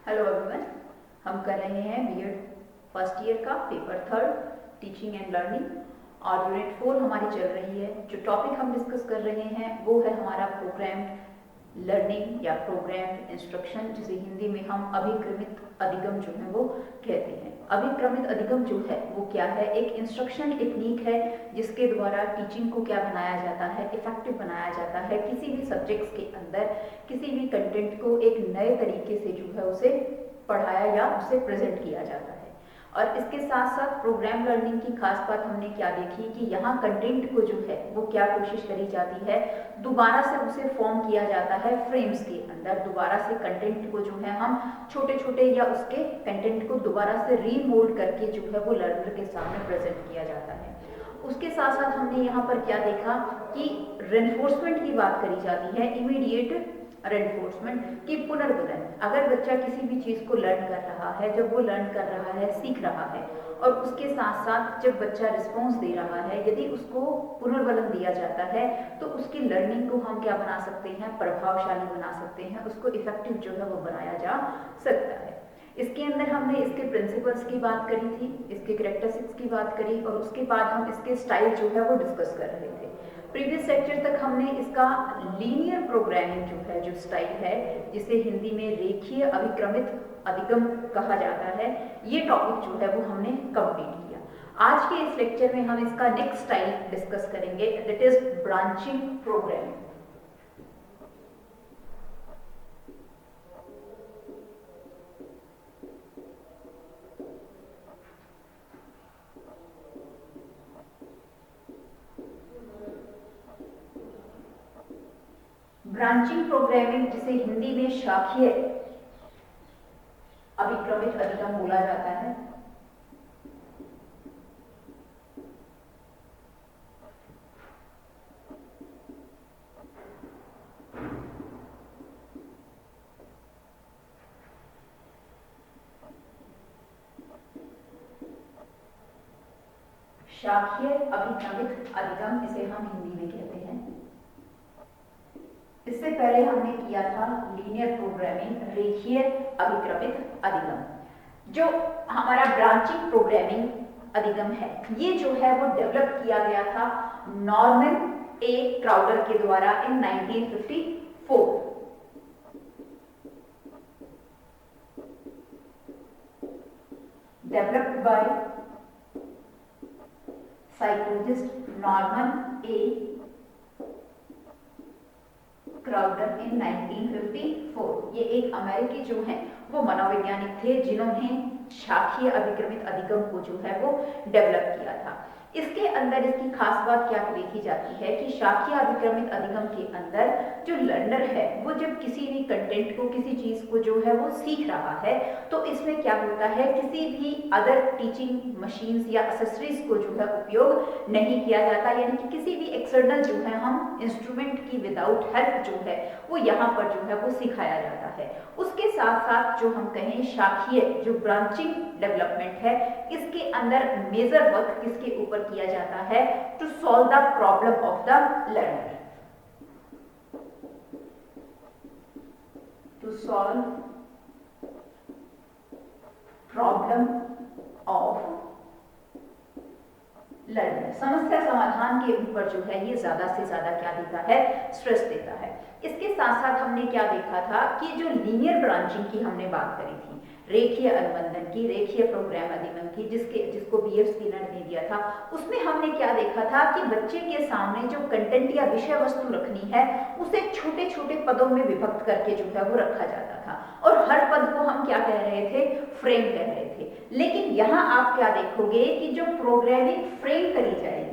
Hello everyone, हम कर रहे हैं बीएड फर्स्ट ईयर का paper third teaching and learning और यूनिट 4 हमारी चल रही है। जो टॉपिक हम डिस्कस कर रहे हैं वो है हमारा प्रोग्राम्ड लर्निंग या प्रोग्राम्ड इंस्ट्रक्शन, जिसे हिंदी में हम अभिक्रमित अधिगम जो है वो कहते हैं। अभिक्रमित अधिगम जो है वो क्या है? एक इंस्ट्रक्शन टेक्निक है जिसके द्वारा टीचिंग को क्या बनाया जाता है, इफेक्टिव बनाया जाता है। किसी भी सब्जेक्ट्स के अंदर किसी भी कंटेंट को एक नए तरीके से जो है उसे पढ़ाया या उसे प्रेजेंट किया जाता है। और इसके साथ साथ प्रोग्राम लर्निंग की खास बात हमने क्या देखी कि यहाँ कंटेंट को जो है वो क्या कोशिश करी जाती है, दोबारा से उसे फॉर्म किया जाता है फ्रेम्स के अंदर। दोबारा से कंटेंट को जो है हम छोटे छोटे या उसके कंटेंट को दोबारा से रीमोल्ड करके जो है वो लर्नर के सामने प्रेजेंट किया जाता है। उसके साथ साथ हमने यहाँ पर क्या देखा कि रेनफोर्समेंट की बात करी जाती है, इमीडिएट रेनफोर्समेंट की पुनर्बुदन। अगर बच्चा किसी भी चीज़ को लर्न कर रहा है, जब वो लर्न कर रहा है, सीख रहा है, और उसके साथ साथ जब बच्चा रिस्पॉन्स दे रहा है, यदि उसको पुनर्बलन दिया जाता है तो उसकी लर्निंग को हम क्या बना सकते हैं? प्रभावशाली बना सकते हैं, उसको इफेक्टिव जो है वो बनाया जा सकता है। इसके अंदर हमने इसके प्रिंसिपल्स की बात करी थी, इसके कैरेक्टरिस्टिक्स की बात करी, और उसके बाद हम इसके स्टाइल जो है वो डिस्कस कर रहे थे। प्रीवियस लेक्चर तक हमने इसका लीनियर प्रोग्रामिंग जो है, जो स्टाइल है, जिसे हिंदी में रेखीय अभिक्रमित अधिगम कहा जाता है, ये टॉपिक जो है वो हमने कंप्लीट किया। आज के इस लेक्चर में हम इसका नेक्स्ट स्टाइल डिस्कस करेंगे, that is branching programming. Branching programming, जिसे हिंदी में शाखीय अभिक्रमित अधिगम बोला जाता है, शाखीय अभिक्रमित अधिगम इसे हम हिंदी में कहते हैं। इससे पहले हमने किया था लीनियर प्रोग्रामिंग, रेखीय अभिक्रमित अधिगम। जो हमारा ब्रांचिंग प्रोग्रामिंग अधिगम है, ये जो है वो डेवलप किया गया था नॉर्मन ए क्राउडर के द्वारा in 1954। Developed by psychologist Norman A Crowder in 1954। ये एक अमेरिकी जो हैं वो मनोवैज्ञानिक थे जिन्होंने शाखीय अभिक्रमित अधिगम को जो है वो डेवलप किया था। इसके अंदर इसकी खास बात क्या देखी जाती है कि शाखीय अभिक्रमित अधिगम के अंदर जो लर्नर है वो जब किसी भी कंटेंट को, किसी चीज को जो है वो सीख रहा है, तो इसमें क्या होता है, किसी भी अदर टीचिंग मशीन्स या एक्सेसरीज को जो है उपयोग नहीं किया जाता, यानी कि किसी भी एक्सटर्नल जो है हम इंस्ट्रूमेंट की विदाउट हेल्प जो है वो यहाँ पर जो है वो सिखाया जाता है। उसके साथ साथ जो हम कहें शाखीय जो ब्रांचिंग डेवलपमेंट है, इसके अंदर मेजर वर्क किसके ऊपर किया जाता है? To solve the problem of the learner, to solve problem of learner. समस्या समाधान के ऊपर जो है ये ज्यादा से ज्यादा क्या देता है? स्ट्रेस देता है। इसके साथ साथ हमने क्या देखा था कि जो लीनियर ब्रांचिंग की हमने बात करी थी, रेखीय अनुबंधन की, रेखीय प्रोग्राम अधिगम की, जिसको बीएफ स्किनर ने दिया था, उसमें हमने क्या देखा था कि बच्चे के सामने जो कंटेंट या विषय वस्तु रखनी है उसे छोटे छोटे पदों में विभक्त करके जो है वो रखा जाता था, और हर पद को हम क्या कह रहे थे? फ्रेम कह रहे थे। लेकिन यहां आप क्या देखोगे कि जो प्रोग्रामिंग फ्रेम करी जाएगी,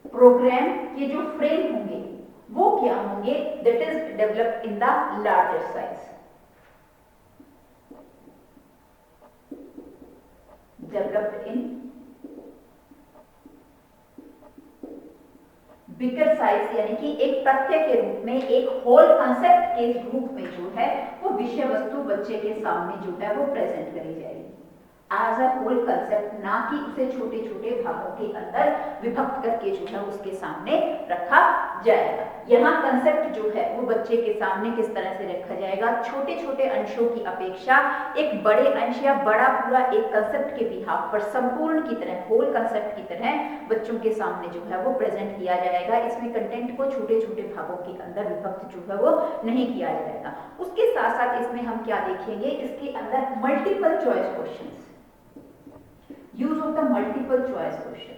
प्रोग्राम के जो फ्रेम होंगे वो क्या होंगे? That is developed in the larger size, developed in bigger size, यानी कि एक तथ्य के रूप में, एक होल कंसेप्ट के रूप में जो है वो विषय वस्तु बच्चे के सामने जो है वो प्रेजेंट करी जाएगी। एज अ होल कंसेप्ट, ना कि उसे छोटे छोटे भागों के अंदर विभक्त करके जो है उसके सामने रखा जाएगा। यहाँ कंसेप्ट जो है वो बच्चे के सामने किस तरह से रखा जाएगा, छोटे छोटे अंशों की अपेक्षा एक बड़े अंश या बड़ा पूरा एक कंसेप्ट के बिहाफ पर संपूर्ण की तरह, होल कंसेप्ट की तरह बच्चों के सामने जो है वो प्रेजेंट किया जाएगा। इसमें कंटेंट को छोटे छोटे भागों के अंदर विभक्त जो है वो नहीं किया जाएगा। उसके साथ साथ इसमें हम क्या देखेंगे, इसके अंदर multiple choice questions, use of the multiple choice questions,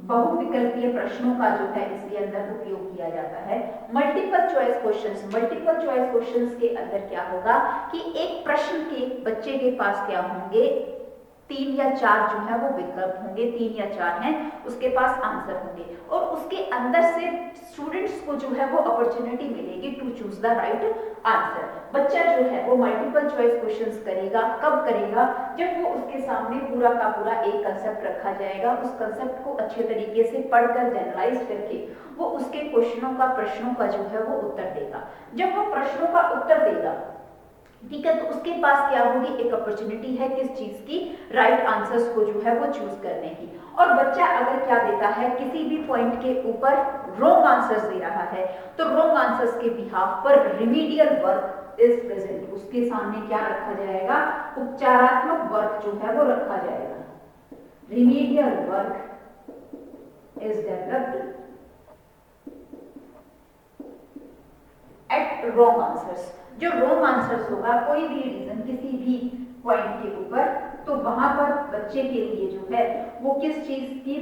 बहुविकल्पीय प्रश्नों का जो है इसके अंदर उपयोग किया जाता है। Multiple choice questions, multiple choice questions के अंदर क्या होगा कि एक प्रश्न के बच्चे के पास क्या होंगे, 3 या 4 जो है वो विकल्प होंगे, 3 या 4 हैं, उसके पास आंसर होंगे और उसके अंदर से स्टूडेंट्स को जो है वो अपॉर्चुनिटी मिलेगी to choose the right answer. बच्चा जो है वो मल्टीपल चॉइस क्वेश्चंस करेगा, कब करेगा, जब वो उसके सामने पूरा का पूरा एक कंसेप्ट रखा जाएगा, उस कंसेप्ट को अच्छे तरीके से पढ़कर जनरलाइज करके वो उसके क्वेश्चनों का, प्रश्नों का जो है वो उत्तर देगा। जब वो प्रश्नों का उत्तर देगा, ठीक है, तो उसके पास क्या होगी, एक अपॉर्चुनिटी है किस चीज की, राइट आंसर्स को जो है वो चूज करने की। और बच्चा अगर क्या देता है, किसी भी पॉइंट के ऊपर रॉन्ग आंसर्स दे रहा है, तो रॉन्ग आंसर्स के बिहाफ पर रिमीडियल वर्क इज प्रेजेंट, उसके सामने क्या रखा जाएगा, उपचारात्मक वर्क जो है वो रखा जाएगा। Remedial work is developed at wrong answers. जो रॉन्ग आंसर्स होगा, कोई भी रीजन किसी भी पॉइंट के ऊपर, तो वहां पर बच्चे के लिए जो है वो किस चीज की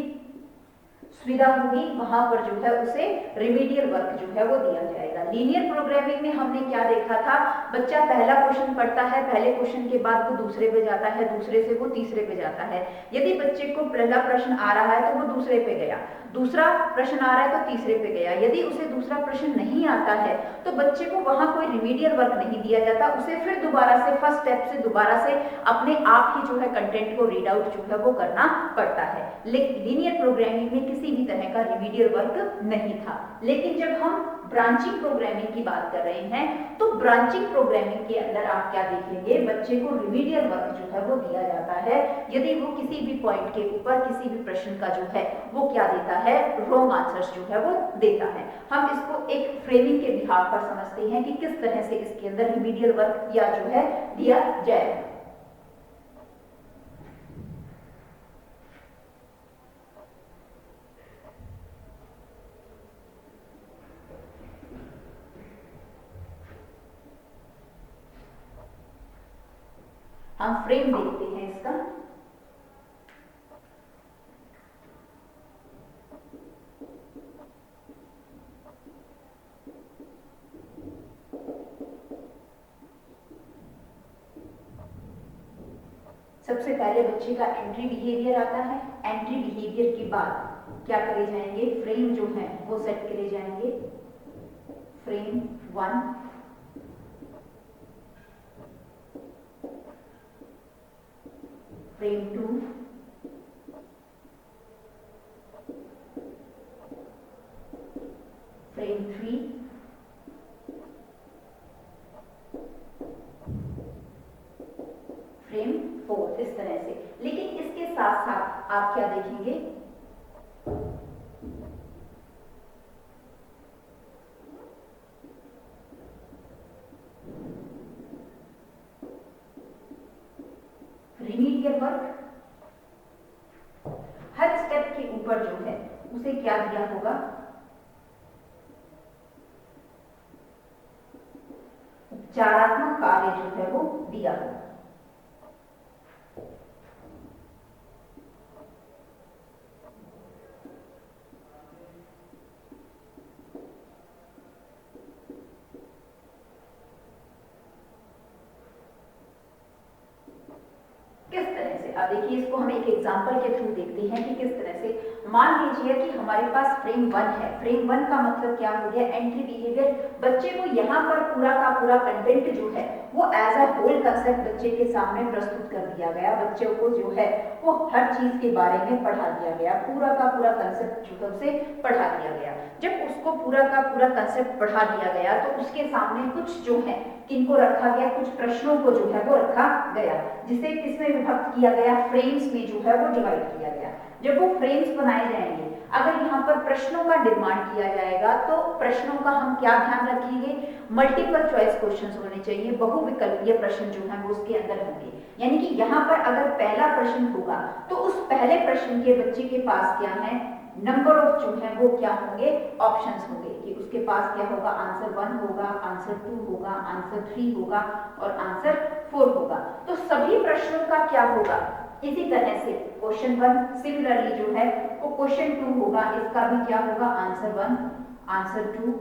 सुविधा होगी, वहां पर जो है उसे रिमीडियल वर्क जो है वो दिया जाएगा। लीनियर प्रोग्रामिंग में हमने क्या देखा था, बच्चा पहला क्वेश्चन पढ़ता है, पहले क्वेश्चन के बाद वो दूसरे पे जाता है, दूसरे से वो तीसरे पे जाता है। यदि बच्चे को पहला प्रश्न आ रहा है तो वो दूसरे पे गया, दूसरा प्रश्न आ रहा है तो तीसरे पे गया। यदि उसे दूसरा प्रश्न नहीं आता है तो बच्चे को वहां कोई रिमीडियल वर्क नहीं दिया जाता, उसे फिर दोबारा से फर्स्ट स्टेप से दोबारा से अपने आप ही जो है कंटेंट को रीड आउट जो है वो करना पड़ता है। लेकिन लीनियर प्रोग्रामिंग में किसी भी तरह का रिमीडियल वर्क नहीं था। लेकिन जब हम ब्रांचिंग प्रोग्रामिंग की बात कर रहे हैं, तो ब्रांचिंग प्रोग्रामिंग के अंदर आप क्या देखेंगे, बच्चे को रिमीडियल वर्क जो है वो दिया जाता है यदि वो किसी भी पॉइंट के ऊपर किसी भी प्रश्न का जो है वो क्या देता है, रॉन्ग आंसर्स जो है वो देता है। हम इसको एक फ्रेमिंग के बिहाफ पर समझते हैं कि किस तरह से इसके अंदर रिमीडियल वर्क या जो है दिया जाएगा। हम फ्रेम देखते हैं इसका। सबसे पहले बच्चे का एंट्री बिहेवियर आता है। एंट्री बिहेवियर के बाद क्या करे जाएंगे, फ्रेम जो है वो सेट करे जाएंगे। फ्रेम 1, फ्रेम 2, फ्रेम 3, फ्रेम 4, इस तरह से। लेकिन इसके साथ साथ आप क्या देखेंगे, रिमीडियल वर्क हर स्टेप के ऊपर जो है उसे क्या दिया होगा, उपचारात्मक कार्य जो है वो दिया होगा। किस तरह से, अब देखिए इसको हम एक एग्जांपल के थ्रू देखते हैं कि किस तरह से मान लीजिए कि हमारे पास फ्रेम 1 है। फ्रेम 1 का मतलब क्या हो गया, एंट्री बिहेवियर। बच्चे को यहाँ पर पूरा का पूरा कंटेंट जो है वो एज अ होल कंसेप्ट बच्चे के सामने प्रस्तुत कर दिया गया। बच्चों को जो है वो हर चीज के बारे में पढ़ा दिया गया, पूरा का पूरा कंसेप्ट जो है उसे पढ़ा दिया गया। जब उसको पूरा का पूरा कंसेप्ट पढ़ा दिया गया तो उसके सामने कुछ जो है किनको रखा गया, कुछ प्रश्नों को जो है वो रखा गया, जिसे किसमें विभक्त किया गया, फ्रेम्स में जो है वो डिवाइड किया गया। जब वो फ्रेम्स बनाए जाएंगे, अगर यहाँ पर प्रश्नों का निर्माण किया जाएगा तो प्रश्नों का हम क्या ध्यान रखेंगे, मल्टीपल चॉइस क्वेश्चंस होने चाहिए, बहुविकल्पीय प्रश्न जो है वो उसके अंदर होंगे। यानी कि यहाँ पर अगर पहला प्रश्न होगा तो उस पहले प्रश्न के बच्चे के पास क्या है, नंबर ऑफ जो है वो क्या होंगे, ऑप्शंस होंगे, कि उसके पास क्या होगा, आंसर 1 होगा, आंसर 2 होगा, आंसर 3 होगा और आंसर 4 होगा। तो सभी प्रश्नों का क्या होगा, इसी तरह से क्वेश्चन 1 सिमिलरली जो है वो क्वेश्चन 2 होगा, इसका भी क्या होगा, आंसर 1, आंसर 2,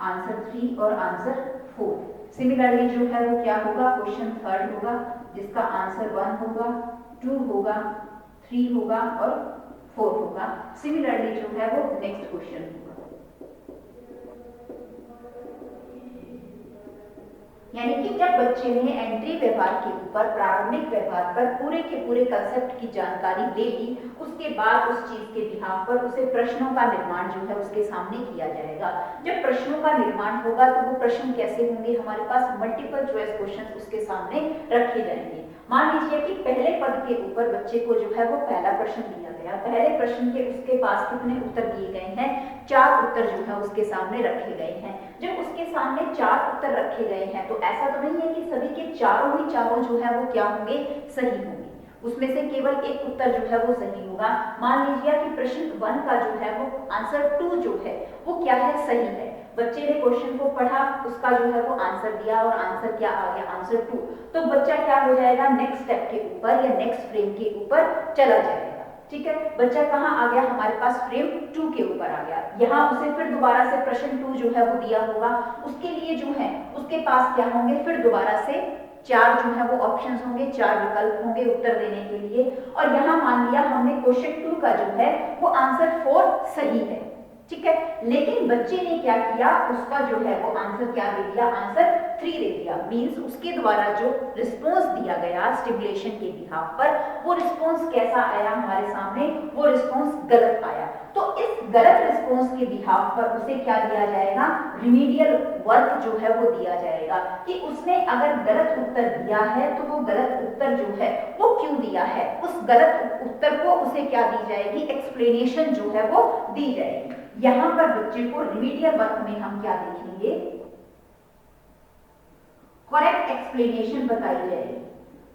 आंसर 3 और आंसर 4। सिमिलरली जो है वो क्या होगा, क्वेश्चन 3 होगा, जिसका आंसर 1 होगा, 2 होगा, 3 होगा और 4 होगा। सिमिलरली जो है वो नेक्स्ट क्वेश्चन होगा। यानी कि जब बच्चे ने एंट्री व्यवहार के ऊपर, प्रारंभिक व्यवहार पर पूरे के पूरे कंसेप्ट की जानकारी ले ली, उसके बाद उस चीज के बिहाफ पर उसे प्रश्नों का निर्माण जो है उसके सामने किया जाएगा। जब प्रश्नों का निर्माण होगा तो वो प्रश्न कैसे होंगे, हमारे पास मल्टीपल चॉइस क्वेश्चन उसके सामने रखे जाएंगे। मान लीजिए कि पहले पद के ऊपर बच्चे को जो है वो पहला प्रश्न दिया गया, पहले प्रश्न के उसके पास कितने उत्तर दिए गए हैं, 4 उत्तर जो है उसके सामने रखे गए हैं। जब उसके सामने 4 उत्तर रखे गए हैं तो ऐसा तो नहीं है कि सभी के चारों ही चारों जो है वो क्या होंगे, सही होंगे, उसमें से केवल एक उत्तर जो है वो सही होगा। मान लीजिए कि प्रश्न 1 का जो है वो आंसर 2 जो है वो क्या है, सही है। बच्चे ने क्वेश्चन को पढ़ा, उसका जो है वो आंसर दिया और आंसर क्या आ गया, आंसर 2। तो बच्चा क्या हो जाएगा, नेक्स्ट स्टेप के ऊपर या नेक्स्ट फ्रेम के ऊपर चला जाएगा। ठीक है, बच्चा कहाँ आ गया, हमारे पास फ्रेम 2 के ऊपर आ गया। यहाँ उसे फिर दोबारा से प्रश्न 2 जो है वो दिया होगा, उसके लिए जो है उसके पास क्या होंगे, फिर दोबारा से 4 जो है वो ऑप्शंस होंगे, 4 विकल्प होंगे उत्तर देने के लिए। और यहाँ मान लिया हमने क्वेश्चन 2 का जो है वो आंसर 4 सही है। ठीक है, लेकिन बच्चे ने क्या किया, उसका जो है वो आंसर क्या दे दिया, आंसर 3 दे दिया। मींस उसके द्वारा जो रिस्पॉन्स दिया गया स्टिमुलेशन के बिहाफ पर, वो रिस्पॉन्स कैसा आया हमारे सामने, वो रिस्पॉन्स गलत आया। तो इस गलत रिस्पॉन्स के बिहाफ पर उसे क्या दिया जाएगा, रिमीडियल वर्क जो है वो दिया जाएगा, कि उसने अगर गलत उत्तर दिया है तो वो गलत उत्तर जो है वो क्यों दिया है, उस गलत उत्तर को उसे क्या दी जाएगी, एक्सप्लेनेशन जो है वो दी जाएगी। यहां पर बच्चे को रिमीडियल वर्क में हम क्या देखेंगे, करेक्ट एक्सप्लेनेशन बताई जाएगी।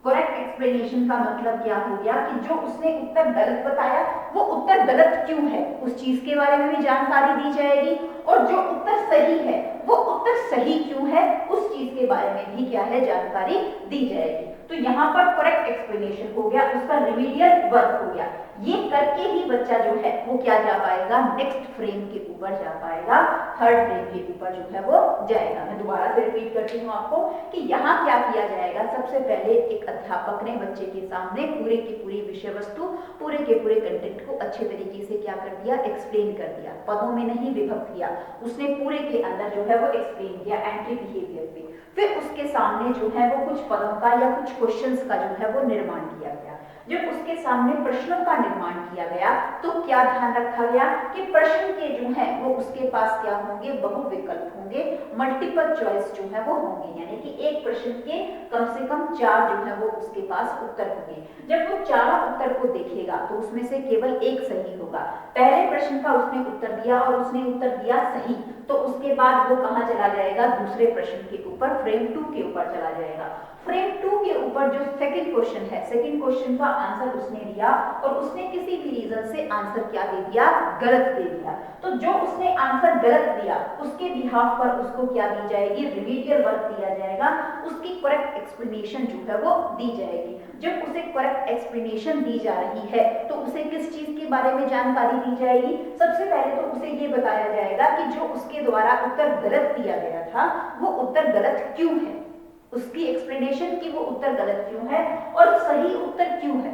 करेक्ट एक्सप्लेनेशन का मतलब क्या हो गया, कि जो उसने उत्तर गलत बताया वो उत्तर गलत क्यों है, उस चीज के बारे में भी जानकारी दी जाएगी, और जो उत्तर सही है वो उत्तर सही क्यों है, उस चीज के बारे में भी क्या है, जानकारी दी जाएगी। तो यहाँ पर करेक्ट एक्सप्लेनेशन हो गया, उसका रिमीडियल वर्क हो गया। ये करके ही बच्चा जो है वो क्या जा पाएगा, नेक्स्ट फ्रेम के ऊपर जा पाएगा, थर्ड फ्रेम के ऊपर जो है वो जाएगा। मैं दोबारा से रिपीट करती हूँ आपको कि यहाँ क्या किया जाएगा, सबसे पहले एक अध्यापक ने बच्चे के सामने पूरे की पूरी विषय वस्तु, पूरे के पूरे कंटेंट को अच्छे तरीके से क्या कर दिया, एक्सप्लेन कर दिया, पदों में नहीं विभक्त किया, उसने पूरे के अंदर जो है वो एक्सप्लेन किया एंट्री बिहेवियर पे। फिर उसके सामने जो है वो कुछ पदों का या कुछ क्वेश्चंस का जो है वो निर्माण किया गया। जब उसके सामने प्रश्नों का निर्माण किया गया तो क्या ध्यान रखा गया कि प्रश्न के जो है वो उसके पास क्या होंगे, बहुविकल्प होंगे, मल्टीपल चॉइस जो है वो होंगे, यानी कि एक प्रश्न के कम से कम 4 जो है वो उसके पास उत्तर होंगे। जब वो चारों उत्तर को देखेगा तो उसमें से केवल एक सही होगा। पहले प्रश्न का उसने उत्तर दिया और उसने उत्तर दिया सही, तो उसके बाद वो कहाँ चला जाएगा, दूसरे प्रश्न के ऊपर, फ्रेम 2 के ऊपर चला जाएगा। फ्रेम 2 के ऊपर जो सेकंड क्वेश्चन है, सेकंड क्वेश्चन का आंसर उसने दिया और उसने किसी भी रीजन से आंसर क्या दे दिया, गलत दे दिया। तो जो उसने आंसर गलत दिया उसके बिहाफ पर उसको क्या दी जाएगी, रिमीडियल वर्क दिया जाएगा, उसकी करेक्ट एक्सप्लेनेशन जो है वो दी जाएगी। जब उसे करेक्ट एक्सप्लेनेशन दी जा रही है तो उसे किस चीज के बारे में जानकारी दी जाएगी, सबसे पहले तो उसे ये बताया जाएगा कि जो उसके द्वारा उत्तर गलत दिया गया था वो उत्तर गलत क्यों है, उसकी एक्सप्लेनेशन कि वो उत्तर गलत क्यों है और सही उत्तर क्यों है।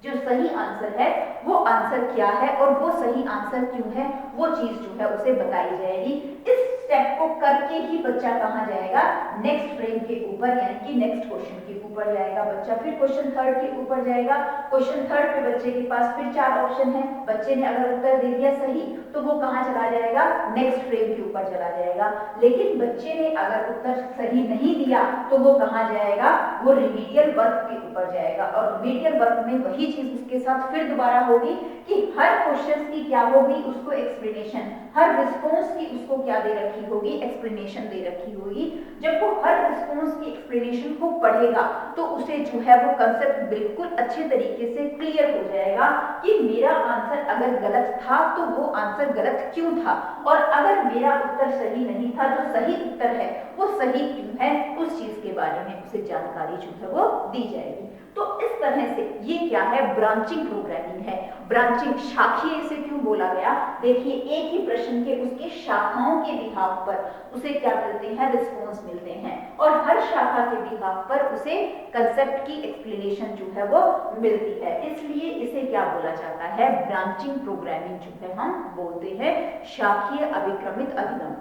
जो सही आंसर है वो आंसर क्या है और वो सही आंसर क्यों है, वो चीज जो है उसे बताई जाएगी। इस स्टेप को करके ही बच्चा कहाँ जाएगा, नेक्स्ट फ्रेम के ऊपर, यानी कि नेक्स्ट क्वेश्चन के ऊपर जाएगा बच्चा। फिर क्वेश्चन थर्ड के ऊपर जाएगा। क्वेश्चन थर्ड पे बच्चे के पास फिर 4 ऑप्शन है। बच्चे ने अगर उत्तर दे दिया सही तो वो कहाँ चला जाएगा, नेक्स्ट फ्रेम के ऊपर चला जाएगा। लेकिन बच्चे ने अगर उत्तर सही नहीं दिया तो वो कहाँ जाएगा, वो रिमीडियल वर्क के ऊपर जाएगा। और रिमीडियल वर्क में वही चीज उसके साथ फिर दोबारा होगी कि हर क्वेश्चन की क्या होगी, उसको एक्सप्लेनेशन, हर रिस्पॉन्स की उसको क्या दे रखी होगी, एक्सप्लेनेशन दे रखी होगी। जब वो हर रिस्पॉन्स की एक्सप्लेनेशन को पढ़ेगा तो उसे जो है वो कंसेप्ट बिल्कुल अच्छे तरीके से क्लियर हो जाएगा कि मेरा आंसर अगर गलत था तो वो आंसर गलत क्यों था, और अगर मेरा उत्तर सही नहीं था, जो सही उत्तर है वो सही क्यों है, उस चीज के बारे में उसे जानकारी जो है वो दी जाएगी। तो इस तरह से ये क्या है, ब्रांचिंग प्रोग्रामिंग है। ब्रांचिंग, शाखीय से क्यों बोला गया, देखिए एक ही प्रश्न के उसके शाखाओं के बिहाफ पर उसे क्या मिलते हैं, रिस्पॉन्स मिलते हैं, और हर शाखा के बिहाफ पर उसे कंसेप्ट की एक्सप्लेनेशन जो है वो मिलती है। इसलिए इसे क्या बोला जाता है, ब्रांचिंग प्रोग्रामिंग जो है हम बोलते हैं शाखीय अभिक्रमित अधिगम।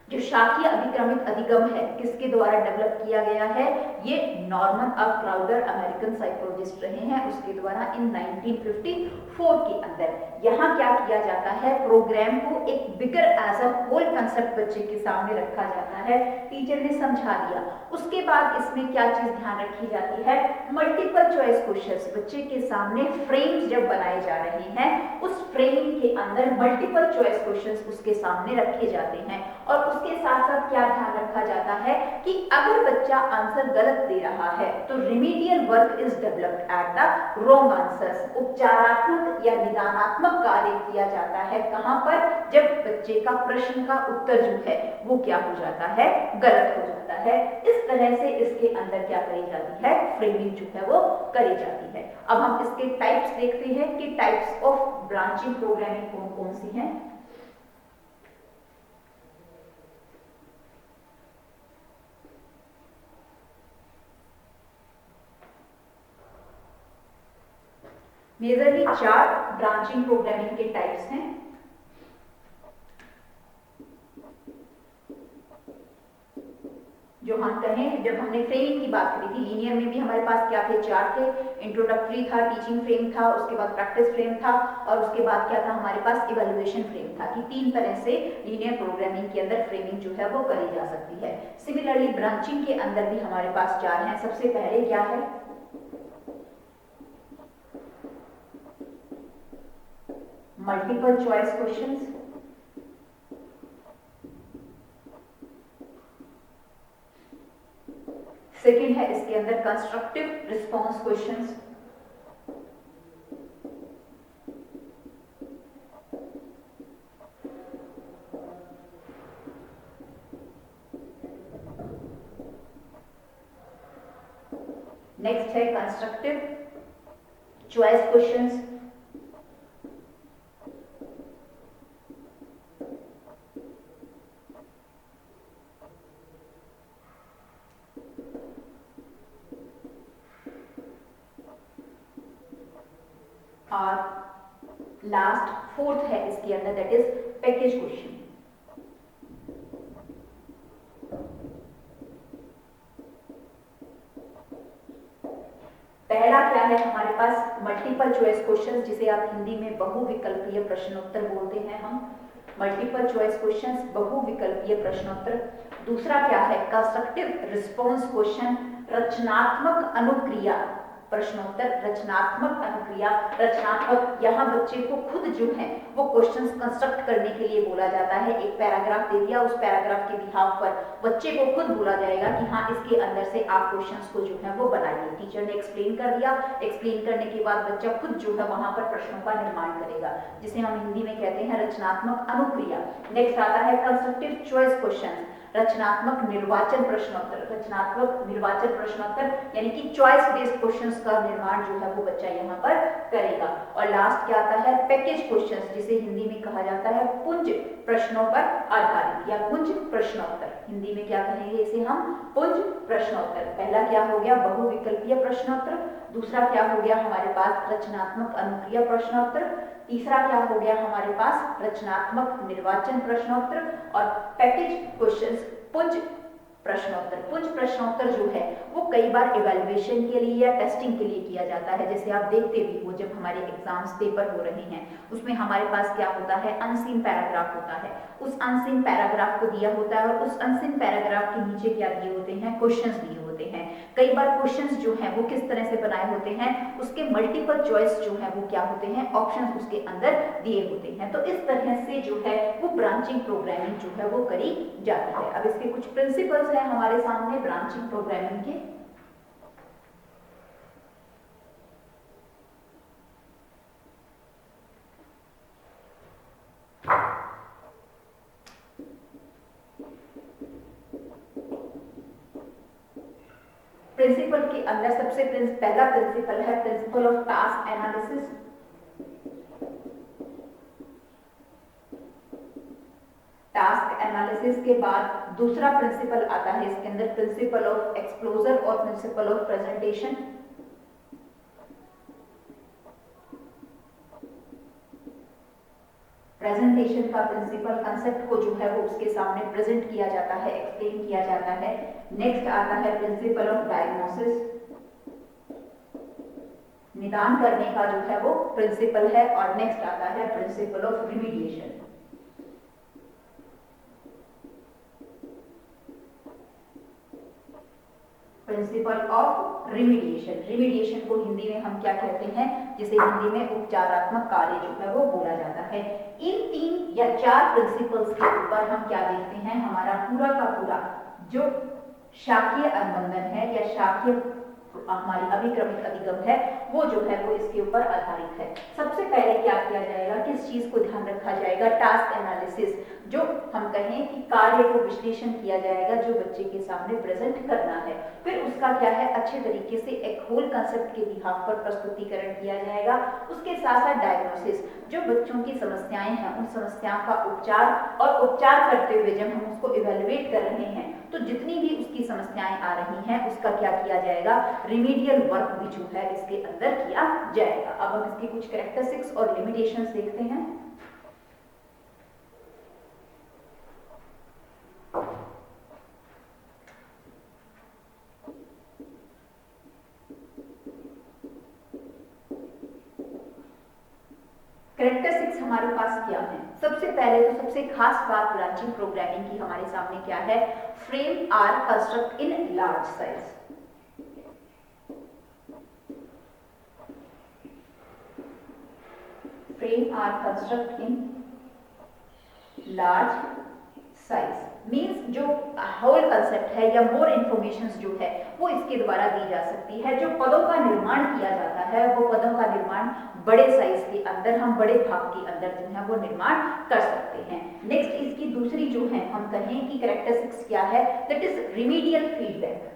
जो शाखीय अभिक्रमित अधिगम है किसके द्वारा डेवलप किया गया है, ये Norman of Crowder American psychologist रहे हैं, उसके द्वारा इन 1954 के अंदर। यहाँ क्या किया जाता है, प्रोग्राम को एक बिगर एज अ होल कंसेप्ट बच्चे के सामने रखा जाता है, टीचर ने समझा दिया। उसके बाद इसमें क्या चीज ध्यान रखी जाती है, मल्टीपल चॉइस क्वेश्चंस बच्चे के सामने फ्रेम्स जब बनाए जा रहे हैं, उस फ्रेम के अंदर मल्टीपल चॉइस क्वेश्चंस उसके सामने रखे जाते हैं। और उसके साथ साथ क्या ध्यान रखा जाता है कि अगर बच्चा आंसर गलत दे रहा है तो remedial work is developed at the wrong answers. उपचारात्मक या निदानात्मक कार्य किया जाता है कहां पर, जब बच्चे का प्रश्न का उत्तर जो है वो क्या हो जाता है, गलत हो जाता है। इस तरह से इसके अंदर क्या करी जाती है, फ्रेमिंग जो है वो करी जाती है। अब हम इसके टाइप्स देखते हैं कि टाइप्स ऑफ ब्रांचिंग प्रोग्रामिंग कौन कौन सी हैं। मेजरली 4 ब्रांचिंग प्रोग्रामिंग के टाइप्स हैं। जो हम कहें, जब हमने फ्रेमिंग की बात करी थी, लीनियर में भी हमारे पास क्या थे, 4 थे। इंट्रोडक्टरी था, टीचिंग फ्रेम था, उसके बाद प्रैक्टिस फ्रेम था, और उसके बाद क्या था हमारे पास, इवैल्यूएशन फ्रेम था। कि 3 तरह से लीनियर प्रोग्रामिंग के अंदर फ्रेमिंग जो है वो करी जा सकती है। सिमिलरली ब्रांचिंग के अंदर भी हमारे पास 4 हैं। सबसे पहले क्या है, मल्टीपल चॉइस क्वेश्चंस। सेकंड है इसके अंदर कंस्ट्रक्टिव रिस्पॉन्स क्वेश्चंस। नेक्स्ट है कंस्ट्रक्टिव चॉइस क्वेश्चंस। और लास्ट फोर्थ है इसके अंदर, दैट इज पैकेज क्वेश्चन। पहला क्या है हमारे पास, मल्टीपल चॉइस क्वेश्चन, जिसे आप हिंदी में बहुविकल्पीय प्रश्नोत्तर बोलते हैं हम। मल्टीपल चॉइस क्वेश्चंस, बहुविकल्पीय प्रश्नोत्तर। दूसरा क्या है, कंस्ट्रक्टिव रिस्पॉन्स क्वेश्चन, रचनात्मक अनुक्रिया प्रश्नोत्तर। रचनात्मक अनुक्रिया, रचनात्मक, यहाँ बच्चे को खुद जो है वो क्वेश्चंस कंस्ट्रक्ट करने के लिए बोला जाता है। एक पैराग्राफ दे दिया, उस पैराग्राफ के बिहाफ पर बच्चे को खुद बोला जाएगा कि हाँ इसके अंदर से आप क्वेश्चंस को जो है वो बनाइए। टीचर ने एक्सप्लेन कर दिया, एक्सप्लेन करने के बाद बच्चा खुद जो है वहां पर प्रश्नों का निर्माण करेगा, जिसे हम हिंदी में कहते हैं रचनात्मक अनुक्रिया। नेक्स्ट आता है कंस्ट्रक्टिव चॉइस क्वेश्चन। रचनात्मक निर्वाचन प्रश्नोत्तर, रचनात्मक निर्वाचन प्रश्नोत्तर यानी कि चॉइस बेस्ड क्वेश्चंस का निर्माण जो है वो बच्चा यहाँ पर करेगा। और लास्ट क्या आता है, पैकेज क्वेश्चंस, जिसे हिंदी में कहा जाता है पुंज प्रश्नों पर आधारित या पुंज प्रश्नोत्तर। हिंदी में क्या कहेंगे इसे हम, पुंज प्रश्नोत्तर। पहला क्या हो गया, बहुविकल्पीय प्रश्नोत्तर, दूसरा क्या हो गया हमारे पास रचनात्मक अनुक्रिया प्रश्नोत्तर, तीसरा क्या हो गया हमारे पास रचनात्मक निर्वाचन प्रश्नोत्तर, और पैकेज क्वेश्चंस पुंज प्रश्नोत्तर। पुंज प्रश्नोत्तर जो है वो कई बार इवैल्यूएशन के लिए या टेस्टिंग के लिए किया जाता है। जैसे आप देखते भी हो जब हमारे एग्जाम्स पेपर हो रहे हैं उसमें हमारे पास क्या होता है, अनसीन पैराग्राफ होता है। उस अनसीन पैराग्राफ को दिया होता है और उस अनसीन पैराग्राफ के नीचे क्या दिए होते हैं, क्वेश्चंस दिए होते हैं। कई बार क्वेश्चंस जो हैं वो किस तरह से बनाए होते हैं, उसके मल्टीपल चॉइस जो है वो क्या होते हैं, ऑप्शंस उसके अंदर दिए होते हैं। तो इस तरह से जो है वो ब्रांचिंग प्रोग्रामिंग जो है वो करी जाती है। अब इसके कुछ प्रिंसिपल्स हैं हमारे सामने ब्रांचिंग प्रोग्रामिंग के। प्रिंसिपल के अंदर सबसे पहला प्रिंसिपल है principle of task analysis. Task analysis के बाद दूसरा प्रिंसिपल आता है इसके अंदर प्रिंसिपल ऑफ एक्सप्लोजर और प्रिंसिपल ऑफ प्रेजेंटेशन। प्रेजेंटेशन का प्रिंसिपल कंसेप्ट को जो है वो उसके सामने प्रेजेंट किया जाता है, एक्सप्लेन किया जाता है। नेक्स्ट आता है प्रिंसिपल ऑफ डायग्नोसिस, निदान करने का जो है वो प्रिंसिपल है। और नेक्स्ट आता है प्रिंसिपल ऑफ रिमीडिएशन। प्रिंसिपल ऑफ रिमीडिएशन, रिमीडिएशन को हिंदी में हम क्या कहते हैं, जिसे हिंदी में उपचारात्मक कार्य जो है वो बोला जाता है। इन 3 या 4 प्रिंसिपल्स के ऊपर हम क्या देखते हैं, हमारा पूरा का पूरा जो शाखीय अनुबंधन है या शाखीय हमारी अभिक्रमिक अधिगम है वो जो है वो इसके ऊपर आधारित है। सबसे पहले क्या किया जाएगा, किस चीज को ध्यान रखा जाएगा, टास्क एनालिसिस, जो हम कहें कि कार्य को विश्लेषण किया जाएगा जो बच्चे के सामने प्रेजेंट करना है। फिर उसका क्या है, अच्छे तरीके से एक होल कंसेप्ट के बिहाफ पर प्रस्तुतिकरण किया जाएगा। उसके साथ साथ डायग्नोसिस, जो बच्चों की समस्याएं हैं उन समस्याओं का उपचार, और उपचार करते हुए जब हम उसको इवेल्युएट कर रहे हैं तो जितनी भी उसकी समस्याएं आ रही हैं उसका क्या किया जाएगा, रिमीडियल वर्क भी जो है इसके अंदर किया जाएगा। अब हम इसकी कुछ कैरेक्टरिस्टिक्स और लिमिटेशंस देखते हैं। कैरेक्टरिस्टिक्स हमारे पास क्या है, सबसे पहले तो सबसे खास बात ब्रांचिंग प्रोग्रामिंग की हमारे सामने क्या है, frame are construct in large size. Frame are construct in large size means जो होल कंसेप्ट है या मोर इंफॉर्मेशन जो है वो इसके द्वारा दी जा सकती है। जो पदों का निर्माण किया जाता है वो पदों का निर्माण बड़े साइज के अंदर, हम बड़े भाग के अंदर जो है वो निर्माण कर सकते हैं। नेक्स्ट इसकी दूसरी जो है हम कहें कि कैरेक्टरिस्टिक्स क्या है, दैट इज रिमीडियल फीडबैक।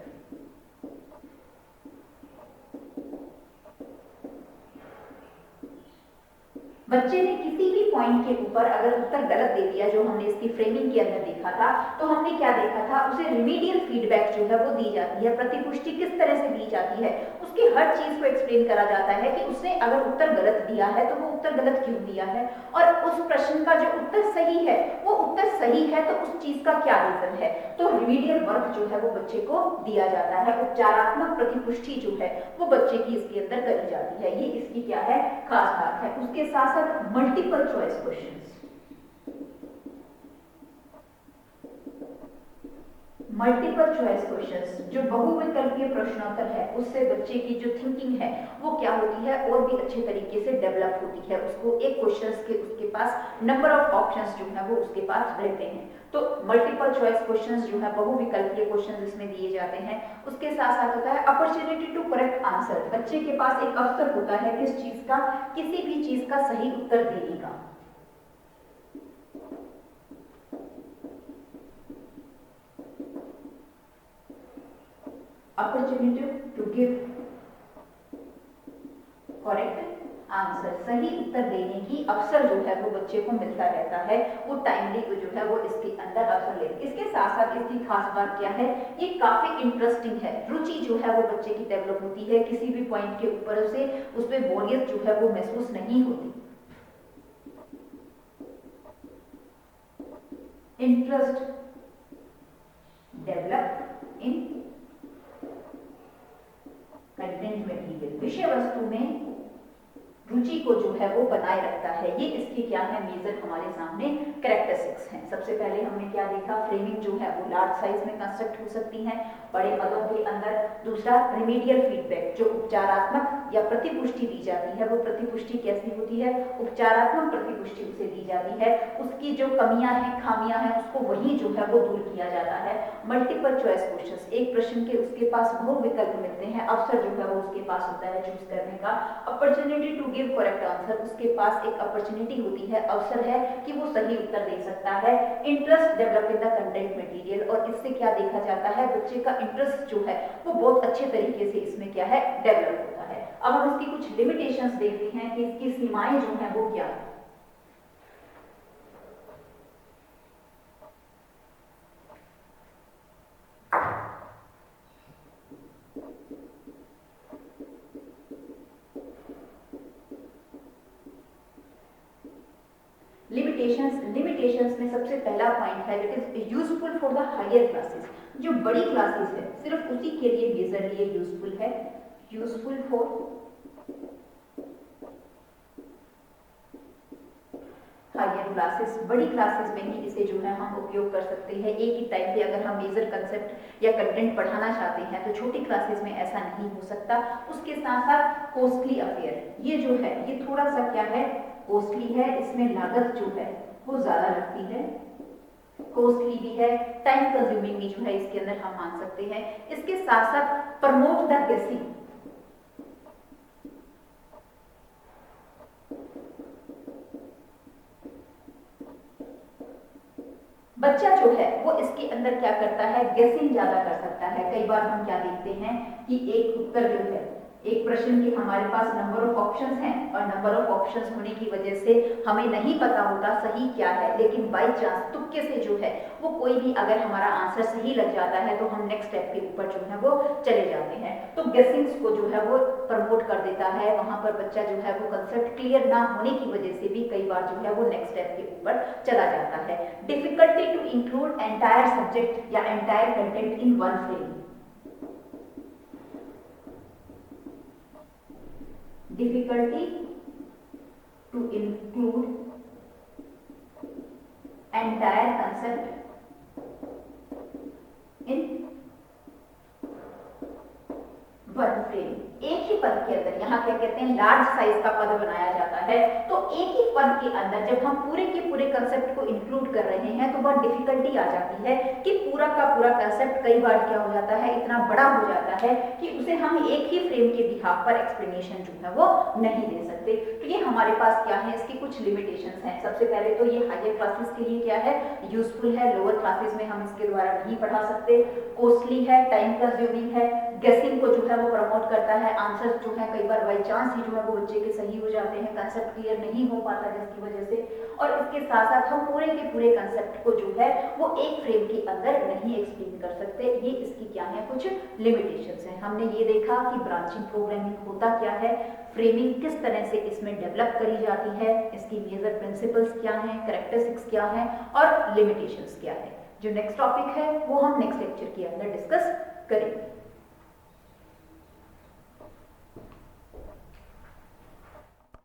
बच्चे ने किसी भी पॉइंट के ऊपर अगर उत्तर गलत दे दिया, जो हमने इसकी फ्रेमिंग के अंदर देखा था, तो हमने क्या देखा था, उसे रिमीडियल फीडबैक जो है वो दी जाती है। प्रतिपुष्टि किस तरह से दी जाती है, उसकी हर चीज को एक्सप्लेन करा जाता है कि उसने अगर उत्तर गलत दिया है तो वो उत्तर गलत क्यों दिया है, और उस प्रश्न का जो उत्तर सही है वो उत्तर सही है तो उस चीज का क्या रीजन है। तो रिमीडियल वर्क जो है वो बच्चे को दिया जाता है। उपचारात्मक प्रतिपुष्टि जो है वो बच्चे की इसके अंदर करी जाती है। ये इसकी क्या है, खास बात है। उसके साथ multiple choice questions, multiple choice questions जो बहुविकल्पीय प्रश्नोत्तर है उससे बच्चे की जो थिंकिंग है वो क्या होती है, और भी अच्छे तरीके से डेवलप होती है। उसको एक क्वेश्चंस के उसके पास नंबर ऑफ ऑप्शंस जो है वो उसके पास रहते हैं। तो मल्टीपल चॉइस क्वेश्चंस जो है बहुविकल्पीय क्वेश्चंस इसमें दिए जाते हैं। उसके साथ साथ होता है अपॉर्चुनिटी टू करेक्ट आंसर, बच्चे के पास एक अवसर होता है किस चीज का, किसी भी चीज का सही उत्तर देने का। Opportunity to give correct answer, सही उत्तर देने की अवसर जो है वो बच्चे को मिलता रहता है, वो टाइमली जो है वो इसके अंदर अवसर लेते। इसके साथ साथ इसकी खास बात क्या है, ये काफी इंटरेस्टिंग है, रुचि जो है वो बच्चे की डेवलप होती है, किसी भी पॉइंट के ऊपर से उसमें बोरियत जो है वो महसूस नहीं होती। Interest develop in content material, विषय वस्तु में रुचि को जो है वो बनाए रखता है। ये इसके क्या है, मेजर हमारे सामने कैरेक्टरिस्टिक्स हैं। सबसे पहले हमने क्या देखा, फ्रेमिंग जो है वो लार्ज साइज में कंस्ट्रक्ट हो सकती है, बड़े पदों के अंदर। दूसरा, रिमीडियल फीडबैक, जो उपचारात्मक या प्रतिपुष्टि दी जाती है, वो प्रतिपुष्टि कैसी होती है, उपचारात्मक प्रतिपुष्टि उसे दी जाती है, उसकी जो कमियां हैं, खामियां हैं, उसको वही जो है वो दूर किया जाता है। मल्टीपल चॉइस क्वेश्चंस, एक प्रश्न के उसके पास बहु विकल्प मिलते हैं, अवसर जो है वो उसके पास होता है चूज करने का। Opportunity to give correct answer, उसके पास एक अपॉर्चुनिटी होती है, अवसर है कि वो सही उत्तर दे सकता है। Interest develop in the content material, और इससे क्या देखा जाता है, बच्चे का इंटरेस्ट जो है वो बहुत अच्छे तरीके से इसमें क्या है, डेवलप होता है। अब हम इसकी कुछ लिमिटेशंस देखते हैं कि इसकी सीमाएं जो है वो क्या है। लिमिटेशंस में सबसे पहला पॉइंट है, it is useful for the higher classes, जो बड़ी क्लासेस है सिर्फ उसी के लिए मेजरली यूजफुल है, यूजफुल फॉर हायर क्लासेस, बड़ी क्लासेस में ही इसे जो है हम उपयोग कर सकते हैं। एक ही टाइम पे अगर हम मेजर कंसेप्ट या कंटेंट पढ़ाना चाहते हैं तो छोटी क्लासेस में ऐसा नहीं हो सकता। उसके साथ साथ कॉस्टली अफेयर, ये जो है ये थोड़ा सा क्या है, कॉस्टली है, इसमें लागत जो है वो ज्यादा लगती है, कॉस्टली भी है, टाइम कंज्यूमिंग भी जो है इसके अंदर हम मान सकते हैं। इसके साथ साथ प्रमोट द गेसिंग, बच्चा जो है वो इसके अंदर क्या करता है, गेसिंग ज्यादा कर सकता है। कई बार हम क्या देखते हैं कि एक उत्तर जो है, एक प्रश्न के हमारे पास नंबर ऑफ ऑप्शंस हैं, और नंबर ऑफ ऑप्शंस होने की वजह से हमें नहीं पता होता सही क्या है, लेकिन बाई चांस तुक्के से जो है वो कोई भी अगर हमारा आंसर सही लग जाता है तो हम नेक्स्ट स्टेप के ऊपर जो है वो चले जाते हैं। तो गेसिंग्स को जो है वो प्रमोट कर देता है, वहां पर बच्चा जो है वो कंसेप्ट क्लियर ना होने की वजह से भी कई बार जो है वो नेक्स्ट स्टेप के ऊपर चला जाता है। Difficulty to include entire subject या entire content in one frame, difficulty to include entire concept in one frame. एक ही पद के अंदर, यहाँ क्या कहते हैं, लार्ज साइज का पद बनाया जाता है, तो एक ही पद के अंदर जब हम पूरे के पूरे कंसेप्ट को इंक्लूड कर रहे हैं तो वह डिफिकल्टी आ जाती है कि पूरा का पूरा कंसेप्ट कई बार क्या हो जाता है, इतना बड़ा हो जाता है कि उसे हम एक ही फ्रेम के बिहाफ पर एक्सप्लेनेशन जो है वो नहीं दे सकते। तो ये हमारे पास क्या है, इसकी कुछ लिमिटेशंस हैं। सबसे पहले तो ये हायर क्लासेस के लिए क्या है, यूजफुल है, लोअर क्लासेस में हम इसके द्वारा नहीं पढ़ा सकते, कॉस्टली है, टाइम कंज्यूमिंग है, गेसिंग को जो है वो प्रमोट करता है, आंसर जो है कई बार बाई चांस ही जो है वो बच्चे के सही हो जाते हैं, कंसेप्ट क्लियर नहीं हो पाता जिसकी वजह से, और इसके साथ साथ हम पूरे के पूरे कंसेप्ट को जो है वो एक फ्रेम के अंदर नहीं एक्सप्लेन कर सकते। ये इसकी क्या है, कुछ लिमिटेशंस हैं। हमने ये देखा कि ब्रांचिंग प्रोग्रामिंग होता क्या है, फ्रेमिंग किस तरह से इसमें डेवलप करी जाती है, इसकी मेजर प्रिंसिपल्स क्या हैं, कैरेक्टरिस्टिक्स क्या हैं और लिमिटेशंस क्या है। जो नेक्स्ट टॉपिक है वो हम नेक्स्ट लेक्चर के अंदर डिस्कस करेंगे।